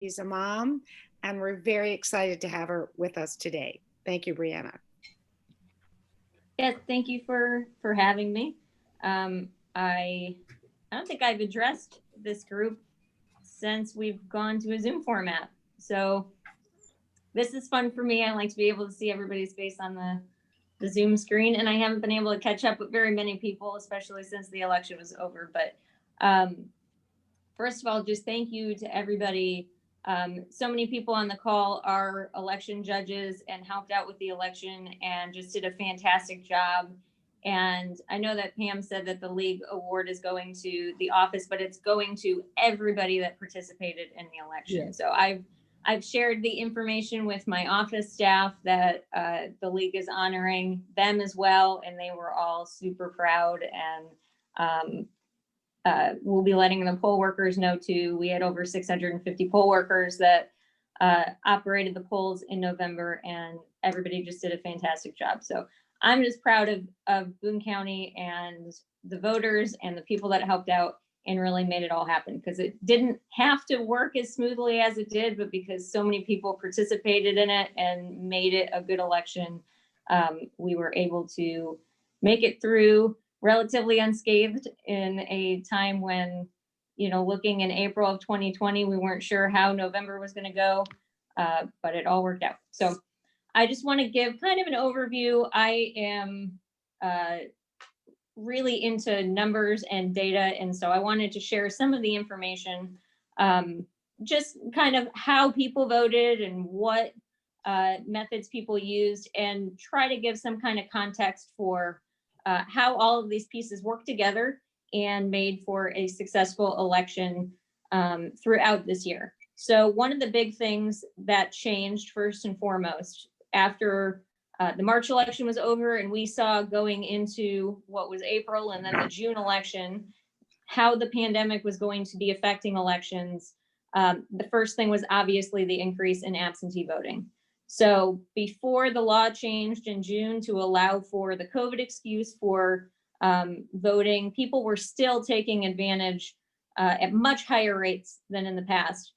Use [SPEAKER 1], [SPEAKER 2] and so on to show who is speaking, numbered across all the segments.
[SPEAKER 1] She's a mom, and we're very excited to have her with us today. Thank you, Brianna.
[SPEAKER 2] Yes, thank you for having me. I don't think I've addressed this group since we've gone to a Zoom format. So this is fun for me. I like to be able to see everybody's face on the Zoom screen, and I haven't been able to catch up with very many people, especially since the election was over. But first of all, just thank you to everybody. So many people on the call are election judges and helped out with the election and just did a fantastic job. And I know that Pam said that the league award is going to the office, but it's going to everybody that participated in the election. Yeah. So I've shared the information with my office staff that the league is honoring them as well, and they were all super proud. And we'll be letting the poll workers know too. We had over 650 poll workers that operated the polls in November, and everybody just did a fantastic job. So I'm just proud of Boone County and the voters and the people that helped out and really made it all happen, because it didn't have to work as smoothly as it did, but because so many people participated in it and made it a good election, we were able to make it through relatively unscathed in a time when, looking in April of 2020, we weren't sure how November was going to go, but it all worked out. So I just want to give kind of an overview. I am really into numbers and data, and so I wanted to share some of the information, just kind of how people voted and what methods people used, and try to give some kind of context for how all of these pieces work together and made for a successful election throughout this year. So one of the big things that changed first and foremost after the March election was over and we saw going into what was April and then the June election, how the pandemic was going to be affecting elections. The first thing was obviously the increase in absentee voting. So before the law changed in June to allow for the COVID excuse for voting, people were still taking advantage at much higher rates than in the past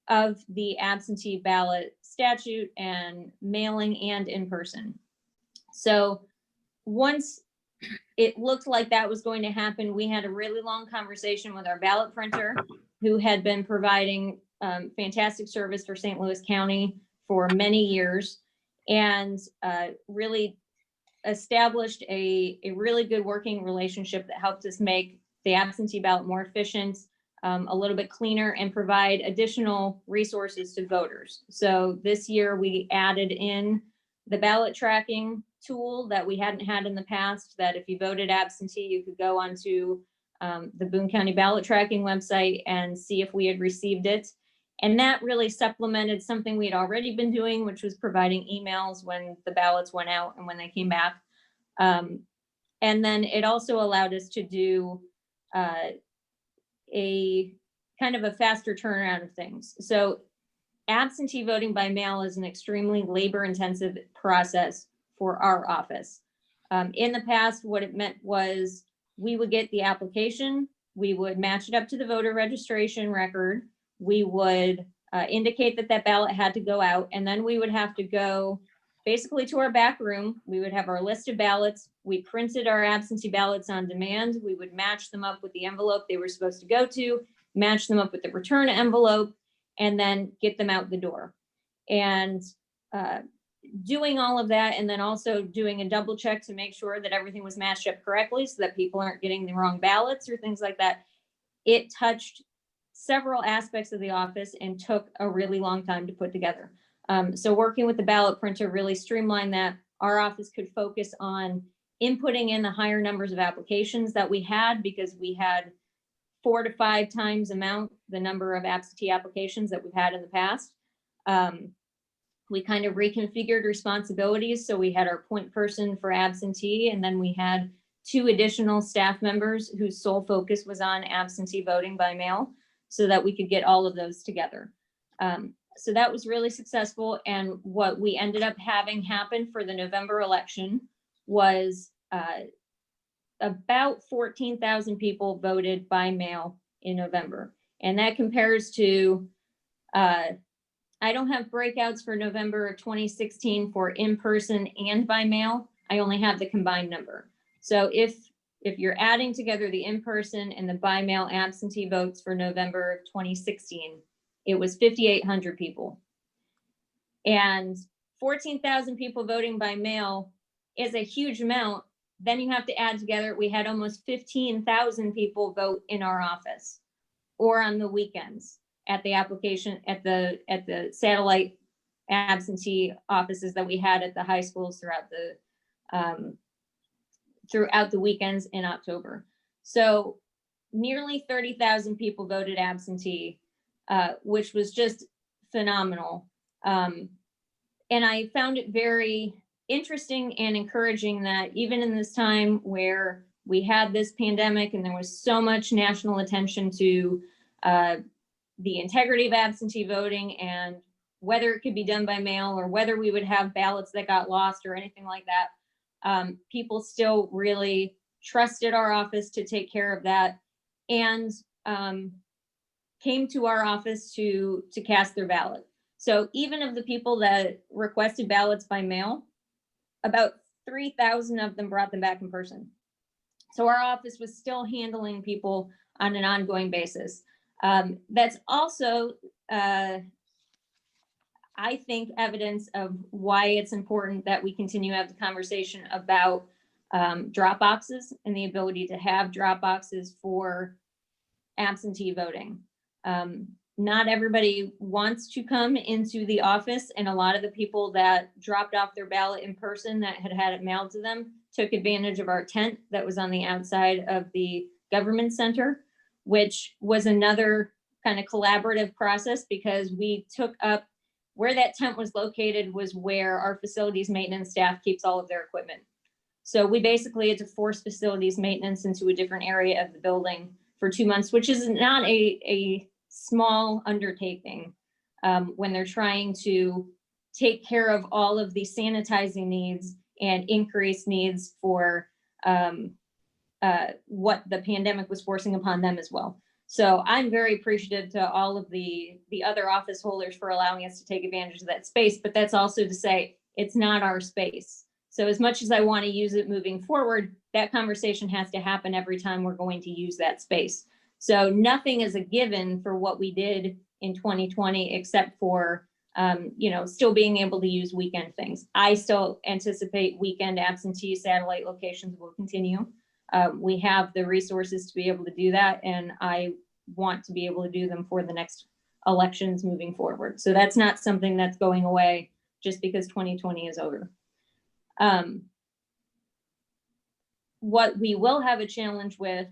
[SPEAKER 2] of the absentee ballot statute and mailing and in person. So once it looked like that was going to happen, we had a really long conversation with our ballot printer, who had been providing fantastic service for St. Louis County for many years, and really established a really good working relationship that helped us make the absentee ballot more efficient, a little bit cleaner, and provide additional resources to voters. So this year we added in the ballot tracking tool that we hadn't had in the past, that if you voted absentee, you could go onto the Boone County Ballot Tracking website and see if we had received it. And that really supplemented something we had already been doing, which was providing emails when the ballots went out and when they came back. And then it also allowed us to do a kind of a faster turnaround of things. So absentee voting by mail is an extremely labor-intensive process for our office. In the past, what it meant was we would get the application, we would match it up to the voter registration record, we would indicate that that ballot had to go out, and then we would have to go basically to our back room. We would have our list of ballots. We printed our absentee ballots on demand. We would match them up with the envelope they were supposed to go to, match them up with the return envelope, and then get them out the door. And doing all of that, and then also doing a double check to make sure that everything was matched up correctly so that people aren't getting the wrong ballots or things like that. It touched several aspects of the office and took a really long time to put together. So working with the ballot printer really streamlined that. Our office could focus on inputting in the higher numbers of applications that we had, because we had 4 to 5 times the number of absentee applications that we've had in the past. We kind of reconfigured responsibilities. So we had our point person for absentee, and then we had 2 additional staff members whose sole focus was on absentee voting by mail, so that we could get all of those together. So that was really successful. And what we ended up having happen for the November election was about 14,000 people voted by mail in November. And that compares to I don't have breakouts for November of 2016 for in-person and by mail. I only have the combined number. So if you're adding together the in-person and the by mail absentee votes for November of 2016, it was 5,800 people. And 14,000 people voting by mail is a huge amount. Then you have to add together, we had almost 15,000 people vote in our office or on the weekends at the application, at the satellite absentee offices that we had at the high schools throughout the weekends in October. So nearly 30,000 people voted absentee, which was just phenomenal. And I found it very interesting and encouraging that even in this time where we had this pandemic and there was so much national attention to the integrity of absentee voting and whether it could be done by mail or whether we would have ballots that got lost or anything like that, people still really trusted our office to take care of that and came to our office to cast their ballot. So even of the people that requested ballots by mail, about 3,000 of them brought them back in person. So our office was still handling people on an ongoing basis. That's also, I think, evidence of why it's important that we continue to have the conversation about drop boxes and the ability to have drop boxes for absentee voting. Not everybody wants to come into the office, and a lot of the people that dropped off their ballot in person that had it mailed to them took advantage of our tent that was on the outside of the government center, which was another kind of collaborative process because we took up where that tent was located was where our facilities maintenance staff keeps all of their equipment. So we basically had to force facilities maintenance into a different area of the building for 2 months, which is not a small undertaking when they're trying to take care of all of the sanitizing needs and increased needs for what the pandemic was forcing upon them as well. So I'm very appreciative to all of the other office holders for allowing us to take advantage of that space, but that's also to say it's not our space. So as much as I want to use it moving forward, that conversation has to happen every time we're going to use that space. So nothing is a given for what we did in 2020, except for, still being able to use weekend things. I still anticipate weekend absentee satellite locations will continue. We have the resources to be able to do that, and I want to be able to do them for the next elections moving forward. So that's not something that's going away just because 2020 is over. What we will have a challenge with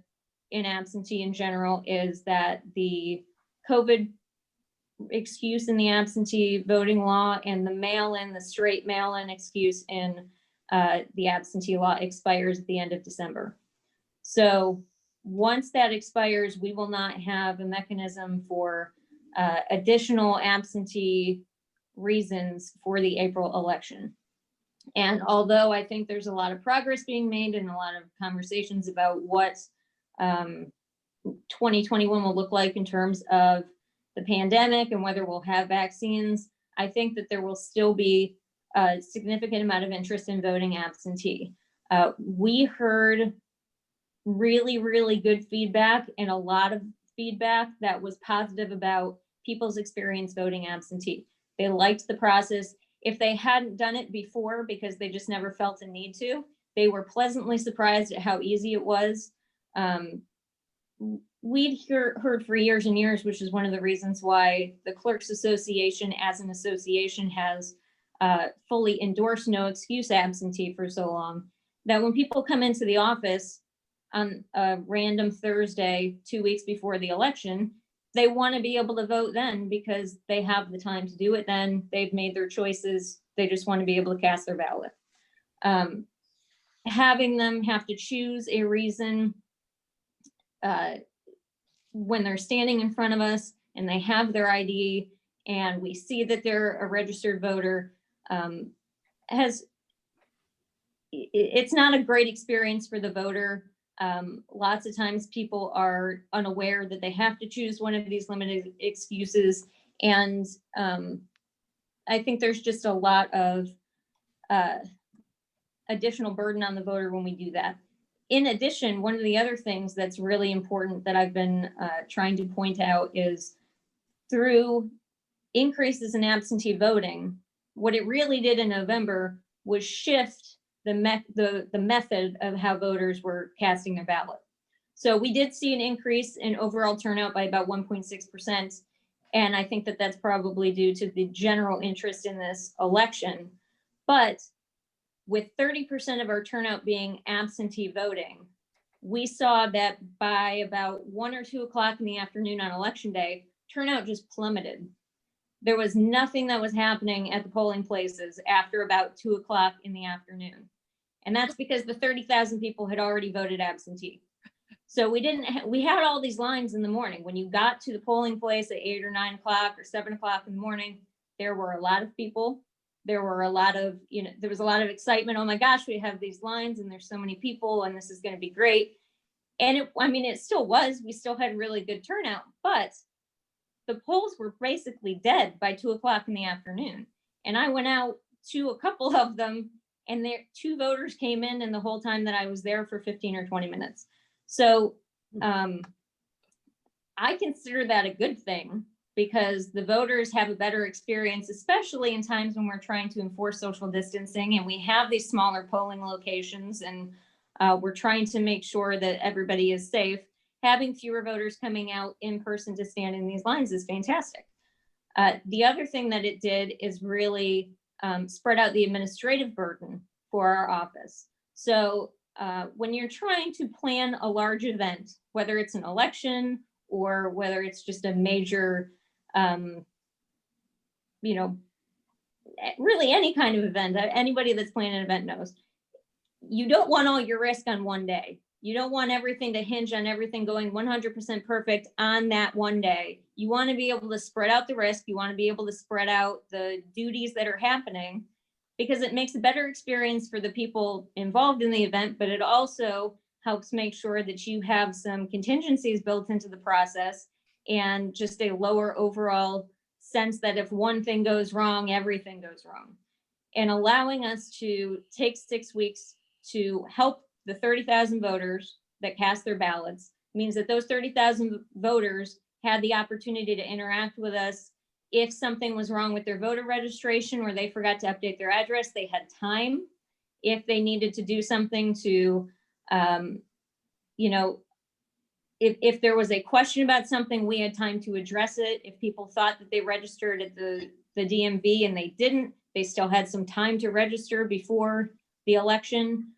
[SPEAKER 2] in absentee in general is that the COVID excuse in the absentee voting law and the mail-in, the straight mail-in excuse in the absentee law expires at the end of December. So once that expires, we will not have a mechanism for additional absentee reasons for the April election. And although I think there's a lot of progress being made and a lot of conversations about what 2021 will look like in terms of the pandemic and whether we'll have vaccines, I think that there will still be a significant amount of interest in voting absentee. We heard really, really good feedback and a lot of feedback that was positive about people's experience voting absentee. They liked the process. If they hadn't done it before because they just never felt a need to, they were pleasantly surprised at how easy it was. We'd heard for years and years, which is one of the reasons why the Clerks Association as an association has fully endorsed no excuse absentee for so long, that when people come into the office on a random Thursday, 2 weeks before the election, they want to be able to vote then because they have the time to do it then. They've made their choices. They just want to be able to cast their ballot. Having them have to choose a reason when they're standing in front of us and they have their ID and we see that they're a registered voter, it's not a great experience for the voter. Lots of times people are unaware that they have to choose one of these limited excuses, And I think there's just a lot of additional burden on the voter when we do that. In addition, one of the other things that's really important that I've been trying to point out is through increases in absentee voting, what it really did in November was shift the method of how voters were casting their ballot. So we did see an increase in overall turnout by about 1.6%. And I think that that's probably due to the general interest in this election. But with 30% of our turnout being absentee voting, we saw that by about 1 or 2 o'clock in the afternoon on election day, turnout just plummeted. There was nothing that was happening at the polling places after about 2 o'clock in the afternoon. And that's because the 30,000 people had already voted absentee. So we had all these lines in the morning. When you got to the polling place at 8 or 9 o'clock or 7 o'clock in the morning, there were a lot of people. There were a lot of, there was a lot of excitement. Oh my gosh, we have these lines and there's so many people and this is going to be great. And it still was. We still had really good turnout, but the polls were basically dead by 2 o'clock in the afternoon. And I went out to a couple of them and 2 voters came in the whole time that I was there for 15 or 20 minutes. So I consider that a good thing because the voters have a better experience, especially in times when we're trying to enforce social distancing and we have these smaller polling locations and we're trying to make sure that everybody is safe. Having fewer voters coming out in person to stand in these lines is fantastic. The other thing that it did is really spread out the administrative burden for our office. So when you're trying to plan a large event, whether it's an election or whether it's just a major, really any kind of event, anybody that's planning an event knows, you don't want all your risk on one day. You don't want everything to hinge on everything going 100% perfect on that one day. You want to be able to spread out the risk. You want to be able to spread out the duties that are happening because it makes a better experience for the people involved in the event, but it also helps make sure that you have some contingencies built into the process and just a lower overall sense that if one thing goes wrong, everything goes wrong. And allowing us to take 6 weeks to help the 30,000 voters that cast their ballots means that those 30,000 voters had the opportunity to interact with us. If something was wrong with their voter registration or they forgot to update their address, they had time. If they needed to do something to, if there was a question about something, we had time to address it. If people thought that they registered at the DMV and they didn't, they still had some time to register before the election.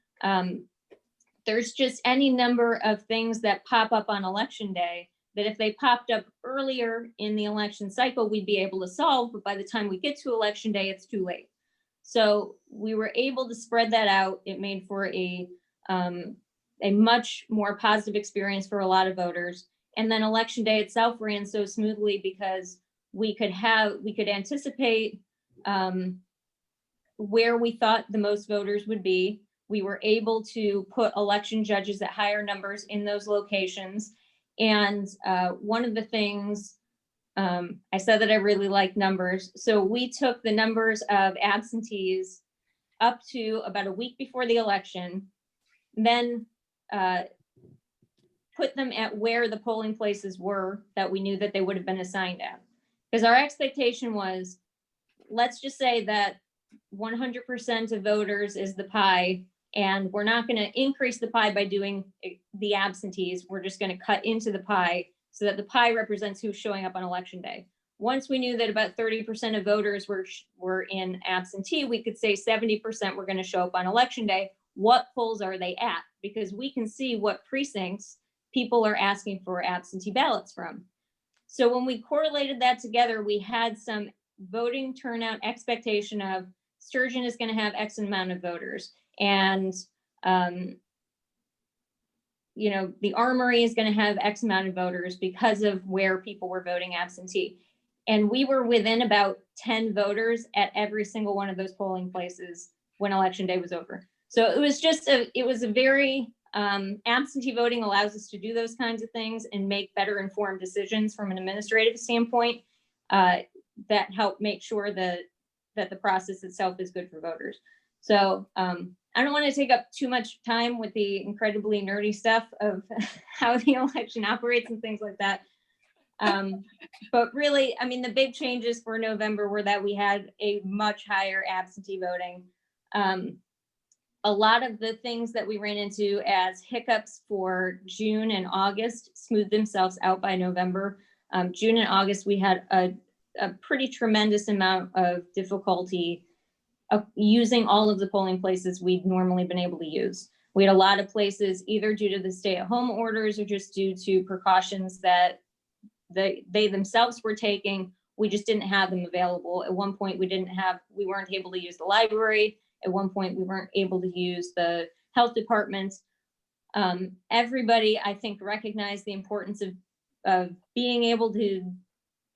[SPEAKER 2] There's just any number of things that pop up on election day that if they popped up earlier in the election cycle, we'd be able to solve, but by the time we get to election day, it's too late. So we were able to spread that out. It made for a much more positive experience for a lot of voters. And then election day itself ran so smoothly because we could anticipate where we thought the most voters would be. We were able to put election judges at higher numbers in those locations. And one of the things, I said that I really like numbers. So we took the numbers of absentees up to about a week before the election, then put them at where the polling places were that we knew that they would have been assigned at. Because our expectation was, let's just say that 100% of voters is the pie, and we're not going to increase the pie by doing the absentees. We're just going to cut into the pie so that the pie represents who's showing up on election day. Once we knew that about 30% of voters were in absentee, we could say 70% were going to show up on election day. What polls are they at? Because we can see what precincts people are asking for absentee ballots from. So when we correlated that together, we had some voting turnout expectation of Sturgeon is going to have X amount of voters. And, the Armory is going to have X amount of voters because of where people were voting absentee. And we were within about 10 voters at every single one of those polling places when election day was over. So it was just a very, absentee voting allows us to do those kinds of things and make better informed decisions from an administrative standpoint. that help make sure that the process itself is good for voters. So I don't want to take up too much time with the incredibly nerdy stuff of how the election operates and things like that. But really, I mean, the big changes for November were that we had a much higher absentee voting. A lot of the things that we ran into as hiccups for June and August smoothed themselves out by November. June and August, we had a pretty tremendous amount of difficulty using all of the polling places we'd normally been able to use. We had a lot of places either due to the stay-at-home orders or just due to precautions that they themselves were taking. We just didn't have them available. At one point, we weren't able to use the library. At one point, we weren't able to use the health department. Everybody, I think, recognized the importance of being able to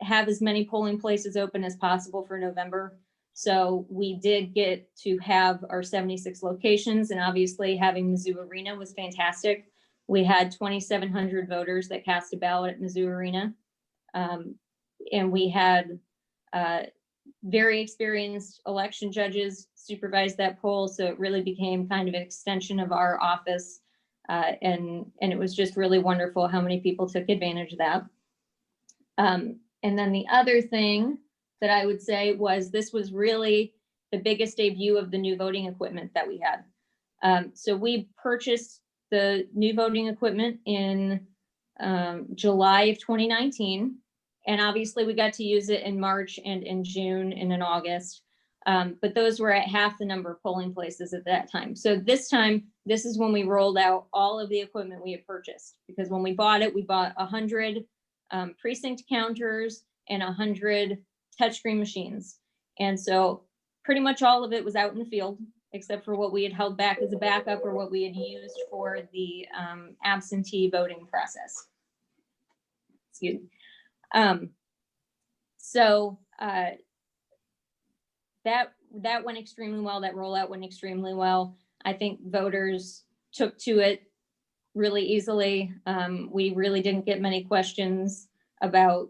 [SPEAKER 2] have as many polling places open as possible for November. So we did get to have our 76 locations, and obviously having Mizzou Arena was fantastic. We had 2,700 voters that cast a ballot at Mizzou Arena. And we had very experienced election judges supervise that poll. So it really became kind of an extension of our office. And it was just really wonderful how many people took advantage of that. And then the other thing that I would say was this was really the biggest debut of the new voting equipment that we had. So we purchased the new voting equipment in July of 2019. And obviously we got to use it in March and in June and in August. But those were at half the number of polling places at that time. So this time, this is when we rolled out all of the equipment we had purchased, because when we bought it, we bought 100 precinct counters and 100 touchscreen machines. And so pretty much all of it was out in the field, except for what we had held back as a backup or what we had used for the absentee voting process. Excuse me. So that went extremely well. That rollout went extremely well. I think voters took to it really easily. We really didn't get many questions about,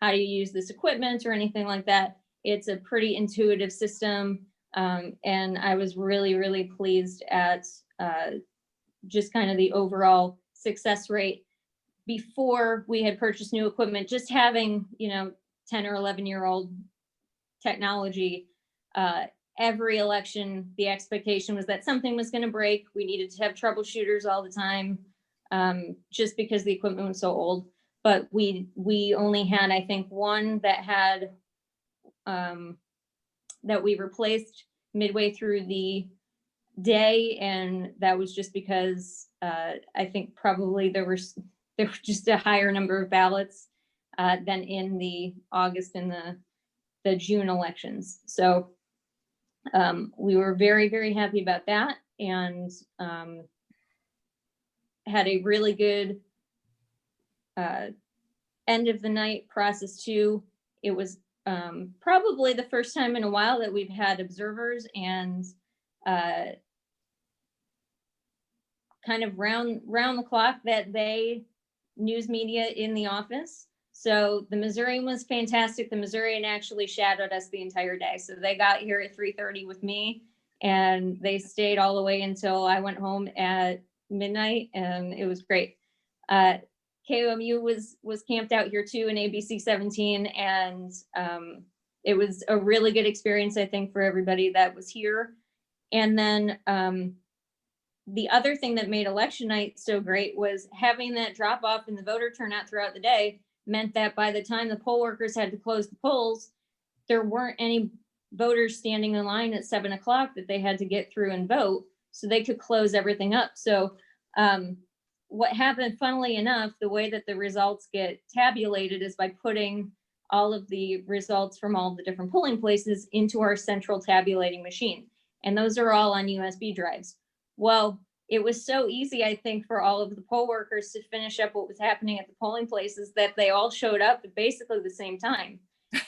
[SPEAKER 2] how do you use this equipment or anything like that. It's a pretty intuitive system. And I was really, really pleased at just kind of the overall success rate. Before we had purchased new equipment, just having, 10 or 11-year-old technology, every election, the expectation was that something was going to break. We needed to have troubleshooters all the time, just because the equipment was so old. But we only had, I think, one that had that we replaced midway through the day, and that was just because I think probably there were just a higher number of ballots than in the August and the June elections. So we were very, very happy about that, and had a really good end of the night process too. It was probably the first time in a while that we've had observers and kind of round the clock that day news media in the office. So the Missourian was fantastic. The Missourian actually shadowed us the entire day. So they got here at 3:30 with me, and they stayed all the way until I went home at midnight, and it was great. KOMU was camped out here too in ABC 17, and it was a really good experience, I think, for everybody that was here. And then the other thing that made election night so great was having that drop off in the voter turnout throughout the day meant that by the time the poll workers had to close the polls, there weren't any voters standing in line at 7 o'clock that they had to get through and vote, so they could close everything up. So what happened, funnily enough, the way that the results get tabulated is by putting all of the results from all the different polling places into our central tabulating machine. And those are all on USB drives. Well, it was so easy, I think, for all of the poll workers to finish up what was happening at the polling places that they all showed up at basically the same time.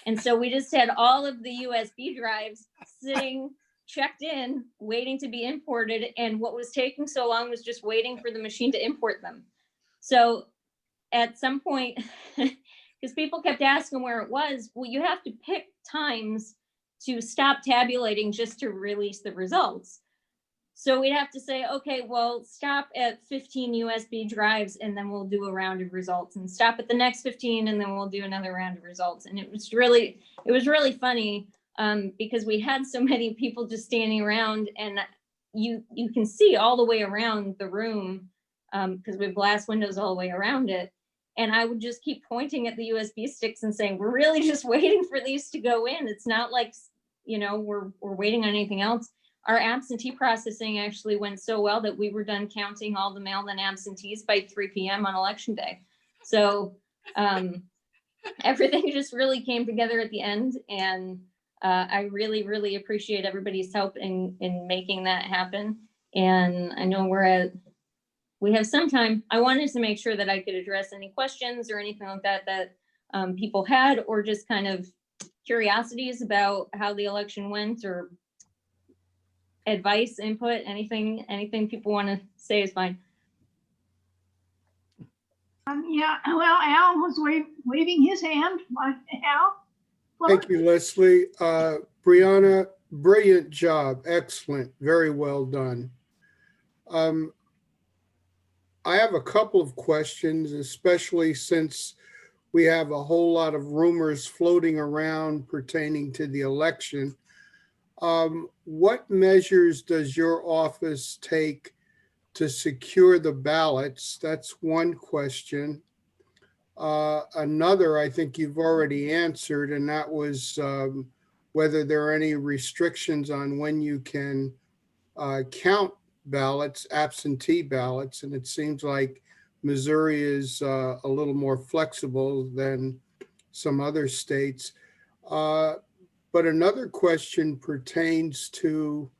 [SPEAKER 2] And so we just had all of the USB drives sitting checked in, waiting to be imported. And what was taking so long was just waiting for the machine to import them. So at some point, because people kept asking where it was. Well, you have to pick times to stop tabulating just to release the results. So we'd have to say, okay, well, stop at 15 USB drives and then we'll do a round of results, and stop at the next 15 and then we'll do another round of results. And it was really funny because we had so many people just standing around, and you can see all the way around the room because we have glass windows all the way around it. And I would just keep pointing at the USB sticks and saying, we're really just waiting for these to go in. It's not like, we're waiting on anything else. Our absentee processing actually went so well that we were done counting all the mail-in absentees by 3 p.m. on election day. So everything just really came together at the end. And I really, really appreciate everybody's help in making that happen. And I know we have some time. I wanted to make sure that I could address any questions or anything like that people had, or just kind of curiosities about how the election went, or advice, input, anything people want to say is fine.
[SPEAKER 3] Yeah, well, Al was waving his hand. Al?
[SPEAKER 4] Thank you, Leslie. Brianna, brilliant job. Excellent. Very well done. I have a couple of questions, especially since we have a whole lot of rumors floating around pertaining to the election. What measures does your office take to secure the ballots? That's one question. Another, I think you've already answered, and that was whether there are any restrictions on when you can count ballots, absentee ballots, and it seems like Missouri is a little more flexible than some other states. But another question pertains to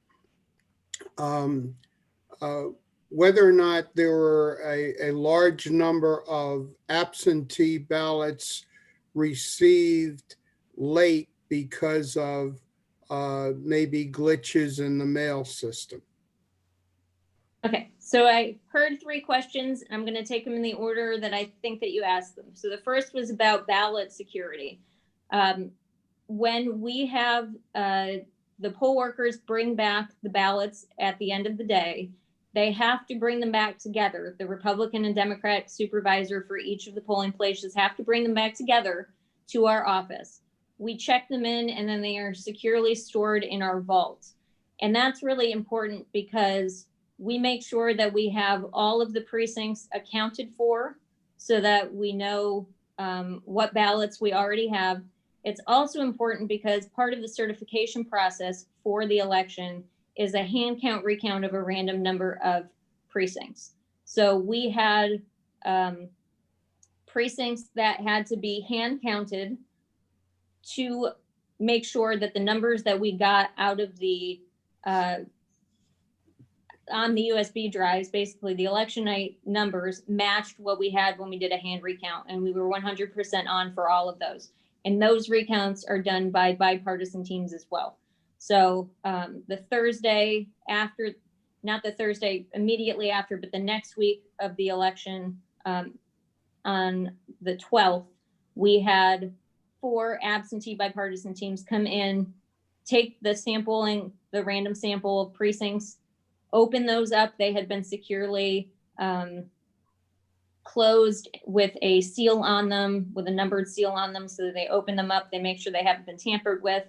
[SPEAKER 4] whether or not there were a large number of absentee ballots received late because of maybe glitches in the mail system.
[SPEAKER 2] Okay, so I heard 3 questions. I'm going to take them in the order that I think that you asked them. So the first was about ballot security. When we have the poll workers bring back the ballots at the end of the day, they have to bring them back together. The Republican and Democrat supervisor for each of the polling places have to bring them back together to our office. We check them in, and then they are securely stored in our vault. And that's really important because we make sure that we have all of the precincts accounted for so that we know what ballots we already have. It's also important because part of the certification process for the election is a hand count recount of a random number of precincts. So we had precincts that had to be hand counted to make sure that the numbers that we got out of the on the USB drives, basically the election night numbers matched what we had when we did a hand recount, and we were 100% on for all of those. And those recounts are done by bipartisan teams as well. So the Thursday after, not the Thursday immediately after, but the next week of the election, on the 12th, we had 4 absentee bipartisan teams come in, take the sampling, the random sample of precincts, open those up. They had been securely closed with a seal on them, with a numbered seal on them. So they open them up, they make sure they haven't been tampered with,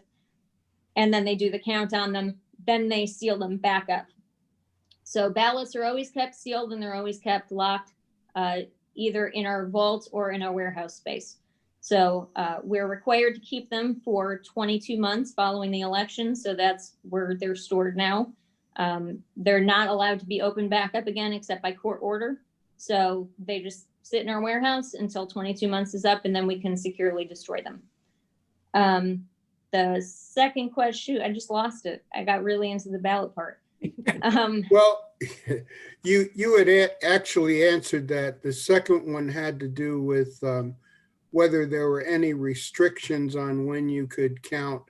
[SPEAKER 2] and then they do the count on them. Then they seal them back up. So ballots are always kept sealed, and they're always kept locked, either in our vault or in our warehouse space. So we're required to keep them for 22 months following the election. So that's where they're stored now. They're not allowed to be opened back up again except by court order. So they just sit in our warehouse until 22 months is up, and then we can securely destroy them. The second question, I just lost it. I got really into the ballot part.
[SPEAKER 4] Well, you had actually answered that. The second one had to do with whether there were any restrictions on when you could count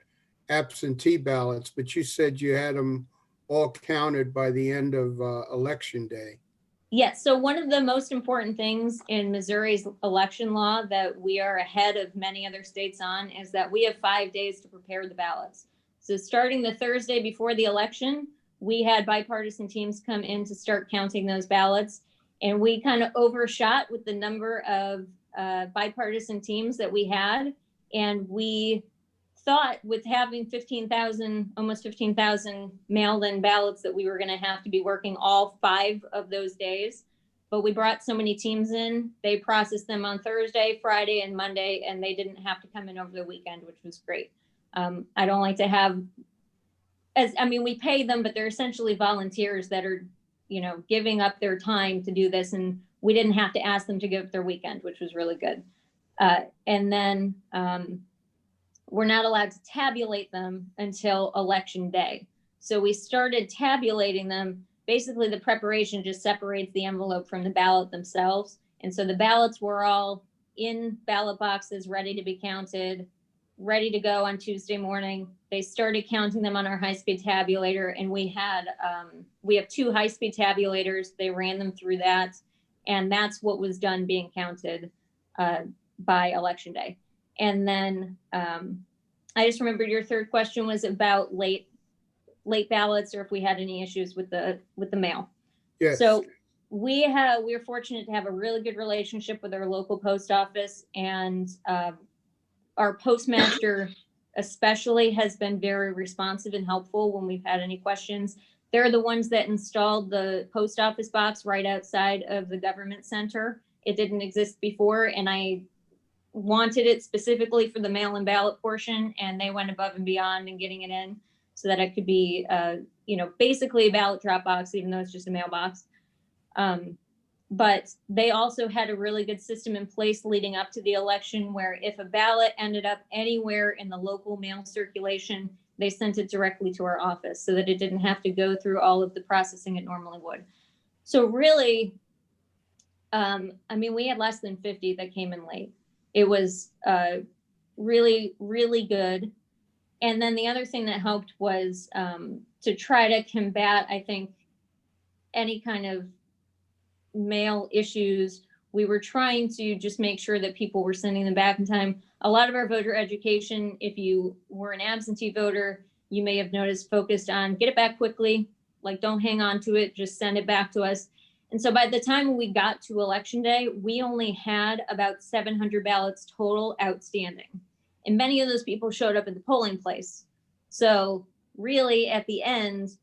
[SPEAKER 4] absentee ballots, but you said you had them all counted by the end of election day.
[SPEAKER 2] Yes, so one of the most important things in Missouri's election law that we are ahead of many other states on is that we have 5 days to prepare the ballots. So starting the Thursday before the election, we had bipartisan teams come in to start counting those ballots. And we kind of overshot with the number of bipartisan teams that we had. And we thought with having 15,000, almost 15,000 mailed-in ballots that we were going to have to be working all 5 of those days. But we brought so many teams in, they processed them on Thursday, Friday, and Monday, and they didn't have to come in over the weekend, which was great. I don't like to have, we pay them, but they're essentially volunteers that are, giving up their time to do this. And we didn't have to ask them to give up their weekend, which was really good. And then, we're not allowed to tabulate them until election day. So we started tabulating them. Basically, the preparation just separates the envelope from the ballot themselves. And so the ballots were all in ballot boxes, ready to be counted, ready to go on Tuesday morning. They started counting them on our high-speed tabulator, and we have 2 high-speed tabulators. They ran them through that, and that's what was done being counted by election day. And then I just remembered your third question was about late ballots, or if we had any issues with the mail.
[SPEAKER 4] Yes.
[SPEAKER 2] So we're fortunate to have a really good relationship with our local post office, and our postmaster especially has been very responsive and helpful when we've had any questions. They're the ones that installed the post office box right outside of the government center. It didn't exist before, and I wanted it specifically for the mail-in ballot portion, and they went above and beyond in getting it in so that it could be, basically a ballot drop box, even though it's just a mailbox. But they also had a really good system in place leading up to the election, where if a ballot ended up anywhere in the local mail circulation, they sent it directly to our office so that it didn't have to go through all of the processing it normally would. So really, we had less than 50 that came in late. It was really, really good. And then the other thing that helped was to try to combat, I think, any kind of mail issues. We were trying to just make sure that people were sending them back in time. A lot of our voter education, if you were an absentee voter, you may have noticed, focused on get it back quickly, like don't hang on to it, just send it back to us. And so by the time we got to election day, we only had about 700 ballots total outstanding. And many of those people showed up at the polling place. So really at the end,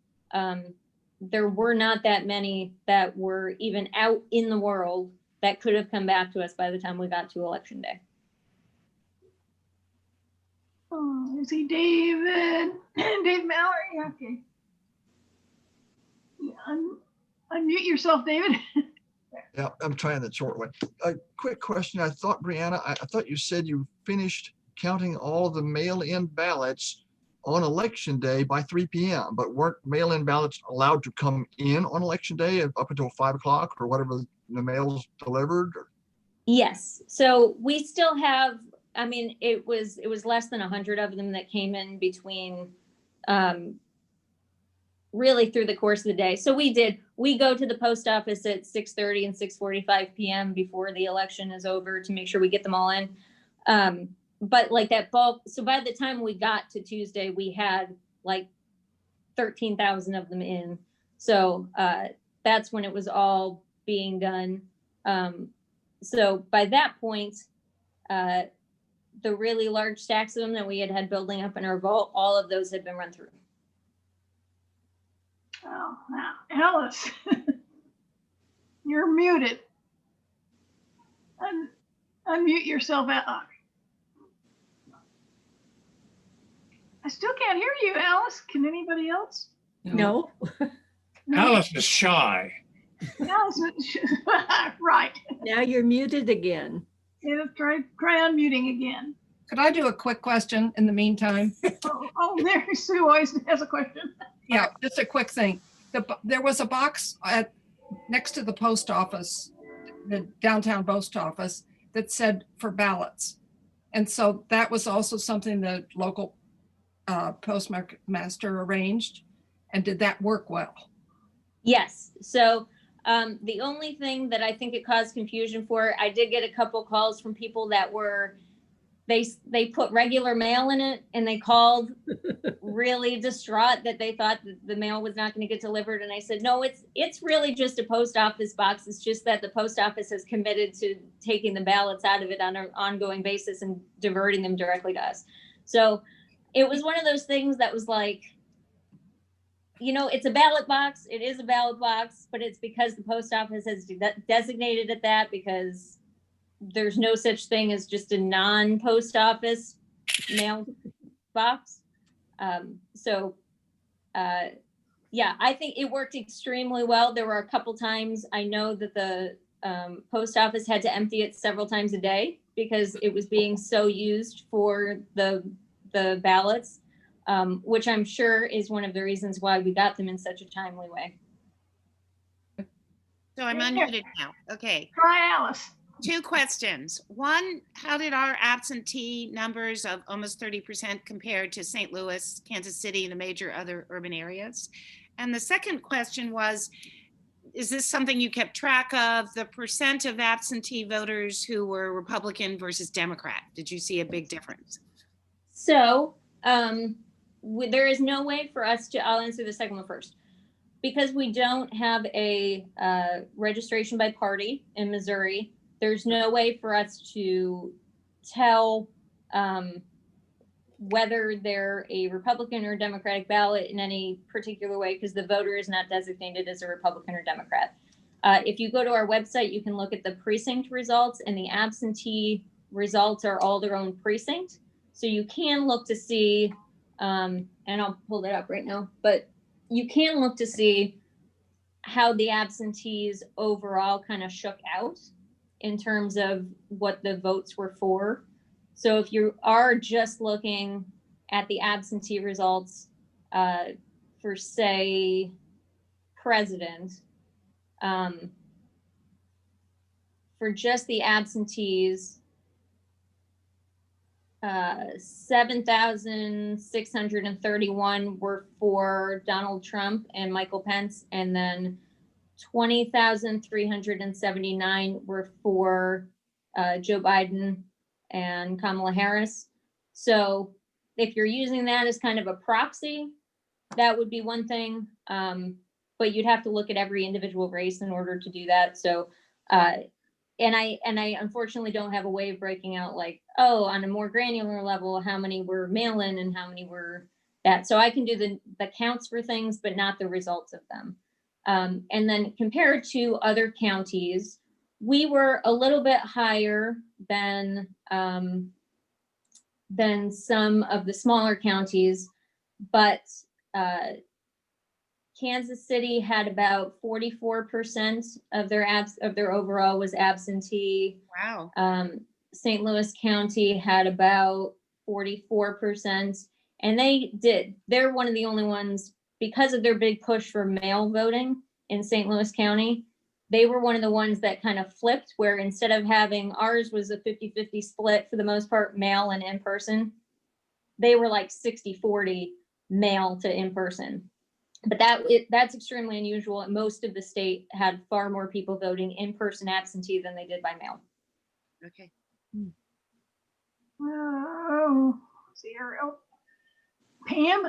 [SPEAKER 2] there were not that many that were even out in the world that could have come back to us by the time we got to election day.
[SPEAKER 3] Oh, is he David? Dave Mallory? Okay. Yeah, unmute yourself, David.
[SPEAKER 5] Yeah, I'm trying the short way. A quick question. I thought, Brianna, I thought you said you finished counting all the mail-in ballots on election day by 3 p.m., but weren't mail-in ballots allowed to come in on election day up until 5 o'clock or whatever the mail's delivered?
[SPEAKER 2] Yes. So we still have, it was less than 100 of them that came in between really through the course of the day. So we go to the post office at 6:30 and 6:45 p.m. before the election is over to make sure we get them all in. But like that bulk, so by the time we got to Tuesday, we had like 13,000 of them in. So that's when it was all being done. So by that point, the really large stacks of them that we had building up in our vault, all of those had been run through.
[SPEAKER 3] Oh, now, Alice, you're muted. Unmute yourself. I still can't hear you, Alice. Can anybody else?
[SPEAKER 6] No.
[SPEAKER 7] Alice is shy.
[SPEAKER 3] Alice, right.
[SPEAKER 6] Now you're muted again.
[SPEAKER 3] Yeah, try unmuting again.
[SPEAKER 8] Could I do a quick question in the meantime?
[SPEAKER 3] Oh, there, Sue always has a question.
[SPEAKER 8] Yeah, just a quick thing. There was a box next to the post office, the downtown post office, that said for ballots. And so that was also something the local postmaster arranged. And did that work well?
[SPEAKER 2] Yes. So The only thing that I think it caused confusion for, I did get a couple calls from people that were, they put regular mail in it and they called really distraught that they thought that the mail was not going to get delivered. And I said, no, it's really just a post office box. It's just that the post office has committed to taking the ballots out of it on an ongoing basis and diverting them directly to us. So it was one of those things that was like, it's a ballot box. It is a ballot box, but it's because the post office has designated it that, because there's no such thing as just a non-post office mail box. Yeah, I think it worked extremely well. There were a couple times I know that the post office had to empty it several times a day because it was being so used for the ballots, which I'm sure is one of the reasons why we got them in such a timely way.
[SPEAKER 1] So I'm unmuted now. Okay.
[SPEAKER 3] Try Alice.
[SPEAKER 1] 2 questions. One, how did our absentee numbers of almost 30% compare to St. Louis, Kansas City, and the major other urban areas? And the second question was, is this something you kept track of, the percent of absentee voters who were Republican versus Democrat? Did you see a big difference?
[SPEAKER 2] So there is no way for us to, I'll answer the second one first. Because we don't have a registration by party in Missouri, there's no way for us to tell whether they're a Republican or Democratic ballot in any particular way, because the voter is not designated as a Republican or Democrat. If you go to our website, you can look at the precinct results, and the absentee results are all their own precinct. So you can look to see, and I'll pull that up right now, but you can look to see how the absentees overall kind of shook out in terms of what the votes were for. So if you are just looking at the absentee results for, say, president, for just the absentees, 7,631 were for Donald Trump and Michael Pence, and then 20,379 were for Joe Biden and Kamala Harris. So if you're using that as kind of a proxy, that would be one thing. But you'd have to look at every individual race in order to do that. So, and I unfortunately don't have a way of breaking out, like, oh, on a more granular level, how many were mail-in and how many were that. So I can do the counts for things, but not the results of them. And then compared to other counties, we were a little bit higher than some of the smaller counties, but Kansas City had about 44% of their overall was absentee.
[SPEAKER 1] Wow.
[SPEAKER 2] St. Louis County had about 44%, and they're one of the only ones, because of their big push for mail voting in St. Louis County. They were one of the ones that kind of flipped, where instead of having, ours was a 50-50 split for the most part, mail and in person, they were like 60-40 mail to in person. But that's extremely unusual. And most of the state had far more people voting in person absentee than they did by mail.
[SPEAKER 1] Okay.
[SPEAKER 3] Oh, zero. Pam?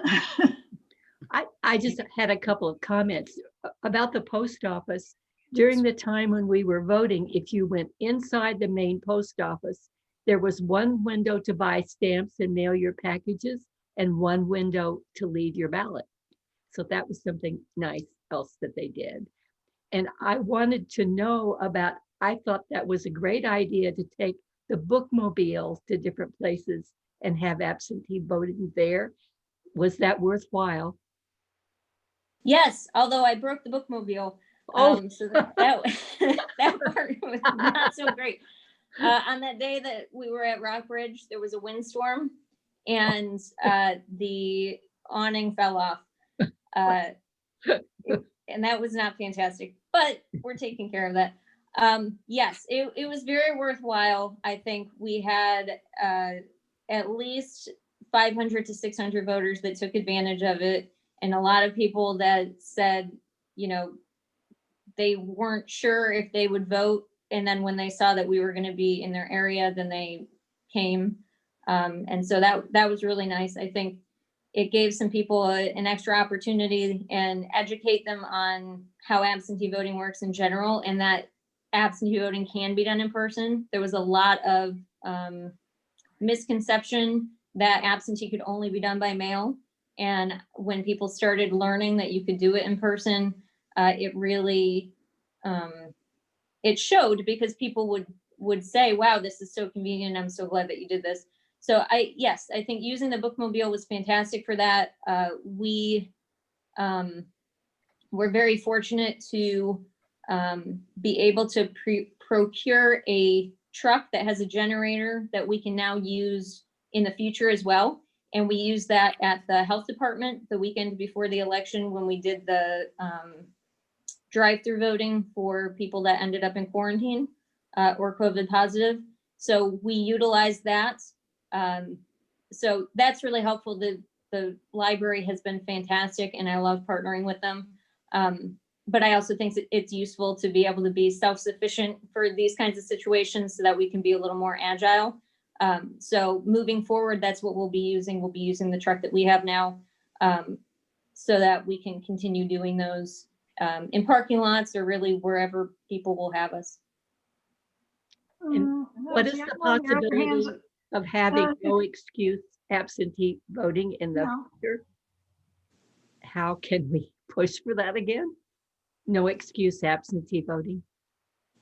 [SPEAKER 6] I just had a couple of comments about the post office. During the time when we were voting, if you went inside the main post office, there was one window to buy stamps and mail your packages and one window to leave your ballot. So that was something nice else that they did. And I wanted to know about, I thought that was a great idea to take the bookmobiles to different places and have absentee voting there. Was that worthwhile?
[SPEAKER 2] Yes, although I broke the bookmobile.
[SPEAKER 6] Oh.
[SPEAKER 2] So that part was not so great. On that day that we were at Rockbridge, there was a windstorm and the awning fell off. And that was not fantastic, but we're taking care of that. Yes, it was very worthwhile. I think we had at least 500 to 600 voters that took advantage of it. And a lot of people that said, they weren't sure if they would vote. And then when they saw that we were going to be in their area, then they came. And so that was really nice. I think it gave some people an extra opportunity and educate them on how absentee voting works in general, and that absentee voting can be done in person. There was a lot of misconception that absentee could only be done by mail. And when people started learning that you could do it in person, it really, it showed, because people would say, wow, this is so convenient. I'm so glad that you did this. So yes, I think using the bookmobile was fantastic for that. We were very fortunate to be able to procure a truck that has a generator that we can now use in the future as well. And we used that at the health department the weekend before the election when we did the drive-through voting for people that ended up in quarantine or COVID positive. So we utilized that. So that's really helpful. The library has been fantastic and I love partnering with them. But I also think it's useful to be able to be self-sufficient for these kinds of situations so that we can be a little more agile. So moving forward, that's what we'll be using. We'll be using the truck that we have now so that we can continue doing those in parking lots or really wherever people will have us.
[SPEAKER 6] And what is the possibility of having no excuse absentee voting in the future? How can we push for that again? No excuse absentee voting.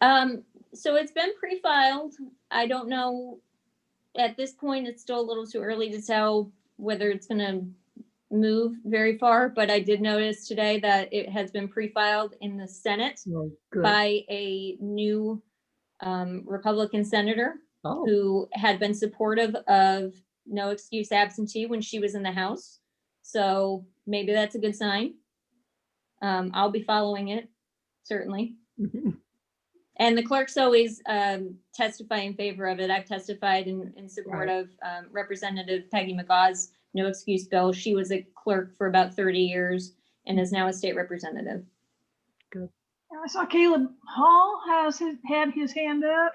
[SPEAKER 2] So it's been pre-filed. I don't know. At this point, it's still a little too early to tell whether it's going to move very far, but I did notice today that it has been pre-filed in the Senate by a new Republican senator who had been supportive of no excuse absentee when she was in the House. So maybe that's a good sign. I'll be following it, certainly. And the clerks always testify in favor of it. I've testified in support of Representative Peggy McGaw's no excuse bill. She was a clerk for about 30 years and is now a state representative.
[SPEAKER 6] Good.
[SPEAKER 3] I saw Caleb Hall had his hand up.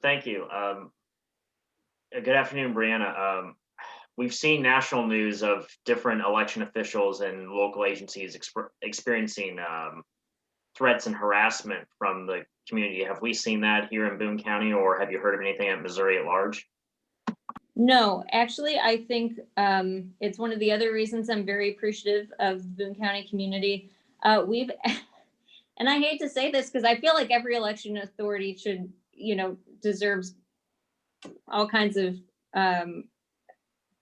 [SPEAKER 9] Thank you. Good afternoon, Brianna. We've seen national news of different election officials and local agencies experiencing threats and harassment from the community. Have we seen that here in Boone County, or have you heard of anything at Missouri at large?
[SPEAKER 2] No, actually, I think it's one of the other reasons I'm very appreciative of the Boone County community. We've, and I hate to say this because I feel like every election authority should, deserves all kinds of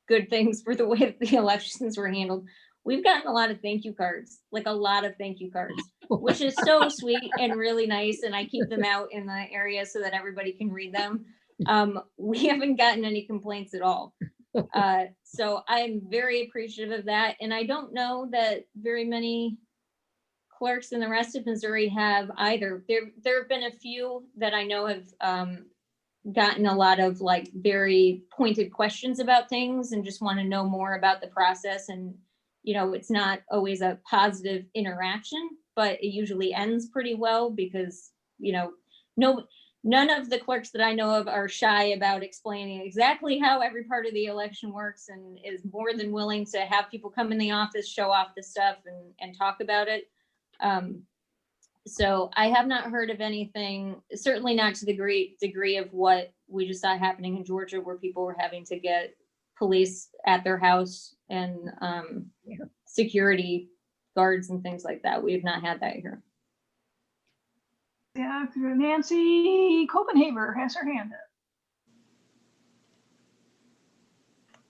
[SPEAKER 2] good things for the way that the elections were handled. We've gotten a lot of thank you cards, like a lot of thank you cards, which is so sweet and really nice. And I keep them out in the area so that everybody can read them. We haven't gotten any complaints at all. So I'm very appreciative of that. And I don't know that very many clerks in the rest of Missouri have either. There have been a few that I know have gotten a lot of like very pointed questions about things and just want to know more about the process. And, it's not always a positive interaction, but it usually ends pretty well because, none of the clerks that I know of are shy about explaining exactly how every part of the election works and is more than willing to have people come in the office, show off the stuff and talk about it. So I have not heard of anything, certainly not to the degree of what we just saw happening in Georgia, where people were having to get police at their house and security guards and things like that. We have not had that here.
[SPEAKER 3] Yeah, Nancy Copenhaver has her hand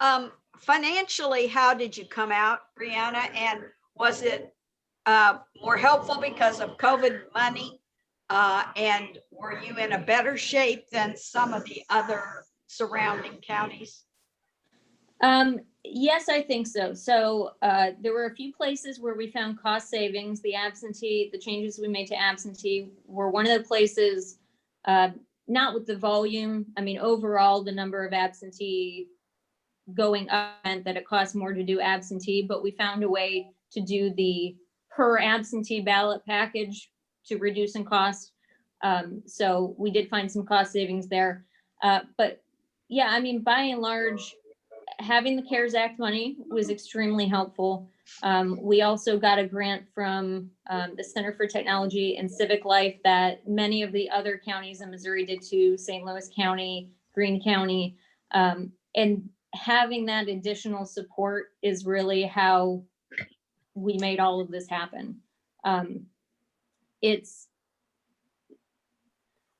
[SPEAKER 3] up.
[SPEAKER 10] Financially, how did you come out, Brianna? And was it more helpful because of COVID money? And were you in a better shape than some of the other surrounding counties?
[SPEAKER 2] Yes, I think so. So there were a few places where we found cost savings. The changes we made to absentee were one of the places, not with the volume. I mean, overall, the number of absentee going up meant that it costs more to do absentee, but we found a way to do the per absentee ballot package to reduce in cost. So we did find some cost savings there. But yeah, I mean, by and large, having the CARES Act money was extremely helpful. We also got a grant from the Center for Technology and Civic Life that many of the other counties in Missouri did too, St. Louis County, Greene County. And having that additional support is really how we made all of this happen.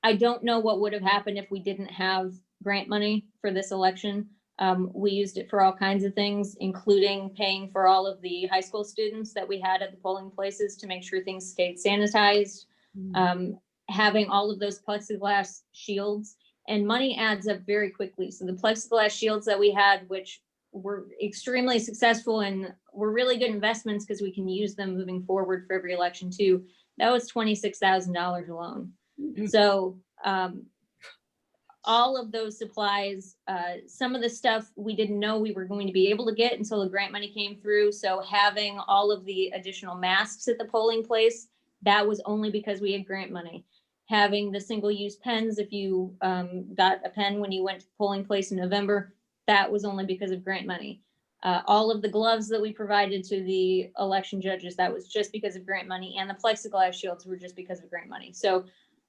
[SPEAKER 2] I don't know what would have happened if we didn't have grant money for this election. We used it for all kinds of things, including paying for all of the high school students that we had at the polling places to make sure things stayed sanitized, having all of those plexiglass shields, and money adds up very quickly. So the plexiglass shields that we had, which were extremely successful and were really good investments because we can use them moving forward for every election too, that was $26,000 alone. So all of those supplies, some of the stuff we didn't know we were going to be able to get until the grant money came through. So having all of the additional masks at the polling place, that was only because we had grant money. Having the single-use pens, if you got a pen when you went to the polling place in November, that was only because of grant money. All of the gloves that we provided to the election judges, that was just because of grant money, and the plexiglass shields were just because of grant money. So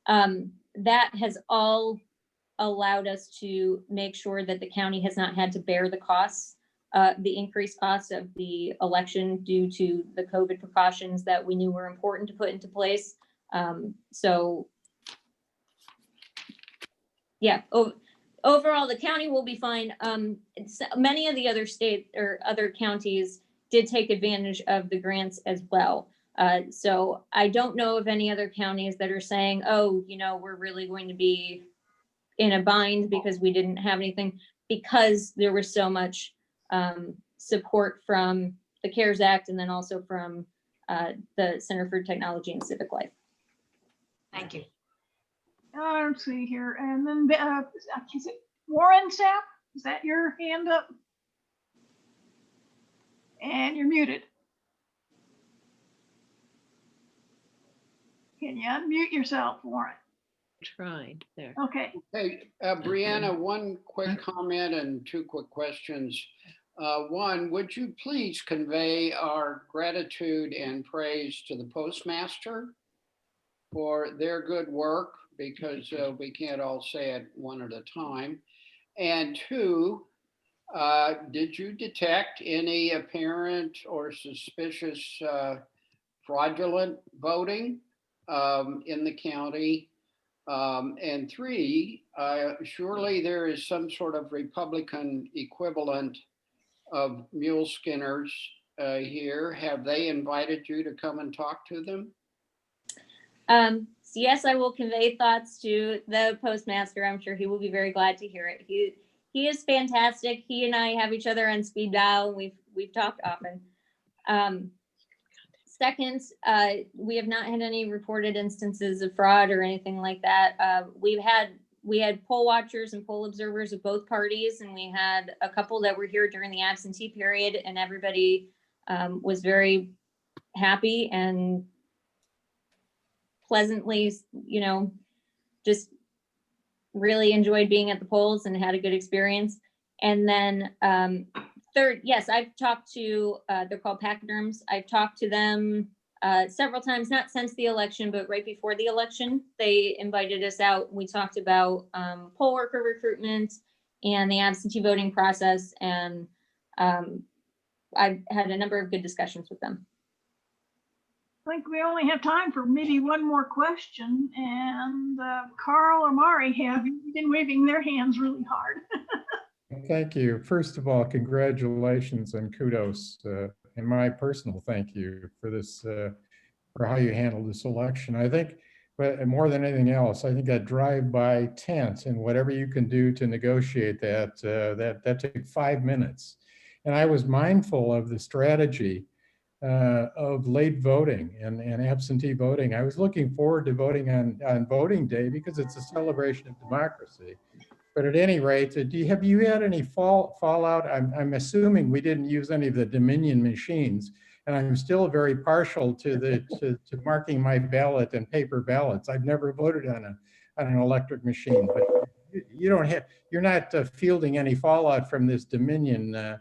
[SPEAKER 2] that has all allowed us to make sure that the county has not had to bear the costs, the increased costs of the election due to the COVID precautions that we knew were important to put into place. So yeah, overall, the county will be fine. Many of the other state or other counties did take advantage of the grants as well. So I don't know of any other counties that are saying, oh, you know, we're really going to be in a bind because we didn't have anything, because there was so much support from the CARES Act and then also from the Center for Technology and Civic Life.
[SPEAKER 10] Thank you.
[SPEAKER 3] Let's see here. And then, is it Warren Sapp? Is that your hand up? And you're muted. Can you unmute yourself, Warren?
[SPEAKER 11] Tried there.
[SPEAKER 3] Okay.
[SPEAKER 12] Hey, Brianna, one quick comment and two quick questions. One, would you please convey our gratitude and praise to the postmaster for their good work, because we can't all say it one at a time. And two, did you detect any apparent or suspicious fraudulent voting in the county? And three, surely there is some sort of Republican equivalent of Muleskinners here. Have they invited you to come and talk to them?
[SPEAKER 2] So yes, I will convey thoughts to the postmaster. I'm sure he will be very glad to hear it. He is fantastic. He and I have each other on speed dial. We've talked often. Second, we have not had any reported instances of fraud or anything like that. We had poll watchers and poll observers of both parties, and we had a couple that were here during the absentee period, and everybody was very happy and pleasantly, you know, just really enjoyed being at the polls and had a good experience. And then third, yes, I've talked to, they're called pachyderms. I've talked to them several times, not since the election, but right before the election. They invited us out. We talked about poll worker recruitment and the absentee voting process. And I've had a number of good discussions with them.
[SPEAKER 3] I think we only have time for maybe one more question, and Carl or Mari have been waving their hands really hard.
[SPEAKER 13] Thank you. First of all, congratulations and kudos, and my personal thank you for this, for how you handled this election. I think, but more than anything else, I think that drive-by tent and whatever you can do to negotiate that, that took 5 minutes. And I was mindful of the strategy of late voting and absentee voting. I was looking forward to voting on voting day because it's a celebration of democracy. But at any rate, have you had any fallout? I'm assuming we didn't use any of the Dominion machines. and I'm still very partial to to marking my ballot and paper ballots. I've never voted on an electric machine, but you don't have, you're not fielding any fallout from this Dominion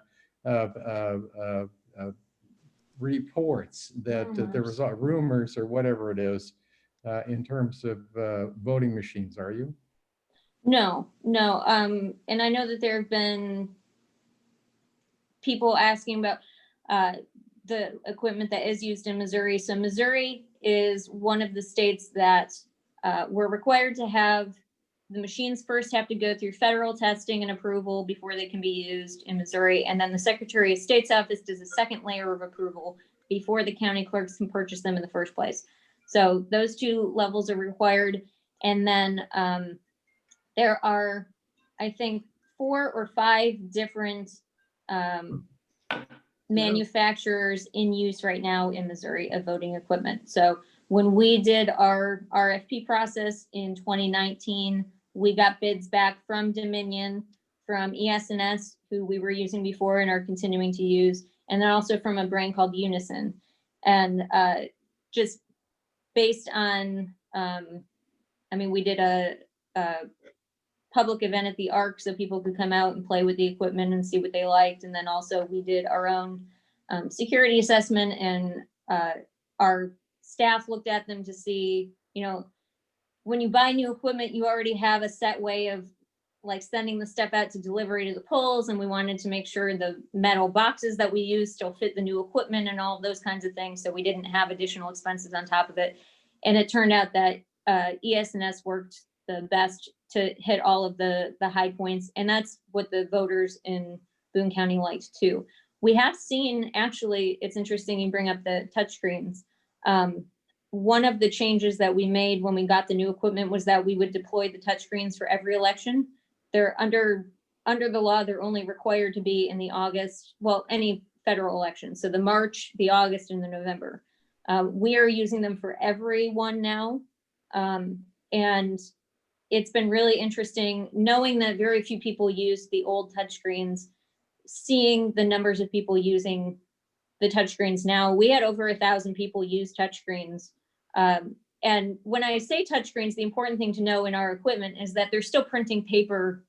[SPEAKER 13] reports that there was rumors or whatever it is in terms of voting machines, are you?
[SPEAKER 2] No, no. And I know that there have been people asking about the equipment that is used in Missouri. So Missouri is one of the states that we're required to have the machines first have to go through federal testing and approval before they can be used in Missouri. And then the Secretary of State's office does a second layer of approval before the county clerks can purchase them in the first place. So those two levels are required. And then there are, I think, 4 or 5 different manufacturers in use right now in Missouri of voting equipment. So when we did our RFP process in 2019, we got bids back from Dominion, from ES&S, who we were using before and are continuing to use, and then also from a brand called Unison. And just based on, I mean, we did a public event at the Arc so people could come out and play with the equipment and see what they liked. And then also we did our own security assessment, and our staff looked at them to see, you know, when you buy new equipment, you already have a set way of like sending the stuff out to delivery to the polls. And we wanted to make sure the metal boxes that we use still fit the new equipment and all of those kinds of things. So we didn't have additional expenses on top of it. And it turned out that ES&S worked the best to hit all of the high points. And that's what the voters in Boone County liked too. We have seen, actually, it's interesting you bring up the touchscreens. One of the changes that we made when we got the new equipment was that we would deploy the touchscreens for every election. They're under the law, they're only required to be in the August, well, any federal election. So the March, the August, and the November. We are using them for everyone now. And it's been really interesting knowing that very few people use the old touchscreens, seeing the numbers of people using the touchscreens now. We had over 1,000 people use touchscreens. And when I say touchscreens, the important thing to know in our equipment is that they're still printing paper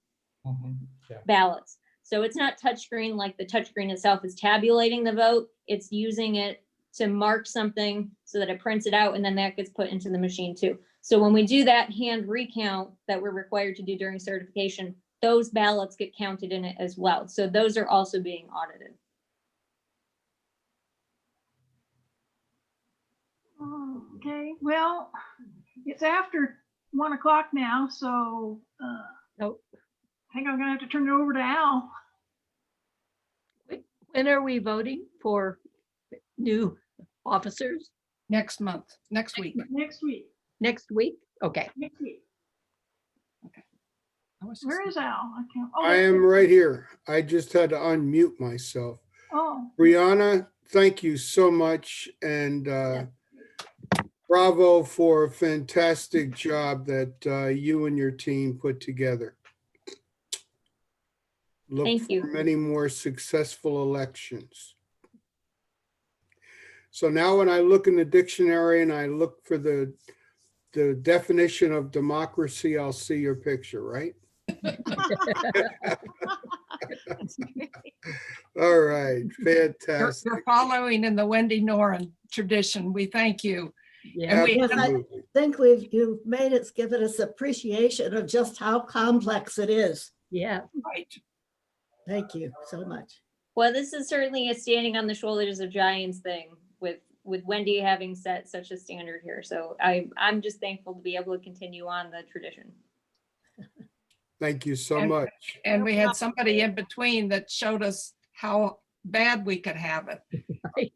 [SPEAKER 2] ballots. So it's not touchscreen like the touchscreen itself is tabulating the vote. It's using it to mark something so that it prints it out, and then that gets put into the machine too. So when we do that hand recount that we're required to do during certification, those ballots get counted in it as well. So those are also being audited.
[SPEAKER 3] Okay, well, it's after 1 o'clock now, so I think I'm gonna have to turn it over to Al.
[SPEAKER 6] When are we voting for new officers?
[SPEAKER 8] Next month, next week.
[SPEAKER 3] Next week.
[SPEAKER 6] Next week? Okay.
[SPEAKER 3] Next week.
[SPEAKER 8] Okay.
[SPEAKER 3] Where is Al? I can't. Oh,
[SPEAKER 4] I am right here. I just had to unmute myself.
[SPEAKER 3] Oh,
[SPEAKER 4] Brianna, thank you so much, and bravo for a fantastic job that you and your team put together. Look
[SPEAKER 2] Thank you.
[SPEAKER 4] for many more successful elections. So now when I look in the dictionary and I look for the definition of democracy, I'll see your picture, right? All right, fantastic.
[SPEAKER 8] You're following in the Wendy Noren tradition. We thank you.
[SPEAKER 6] Yeah.
[SPEAKER 8] And
[SPEAKER 14] Yes, I think you've made it, given us appreciation of just how complex it is.
[SPEAKER 6] Yeah.
[SPEAKER 8] Right.
[SPEAKER 14] Thank you so much.
[SPEAKER 2] Well, this is certainly a standing on the shoulders of giants thing with Wendy having set such a standard here. So I'm just thankful to be able to continue on the tradition.
[SPEAKER 4] Thank you so much.
[SPEAKER 8] And we had somebody in between that showed us how bad we could have it.
[SPEAKER 6] Right.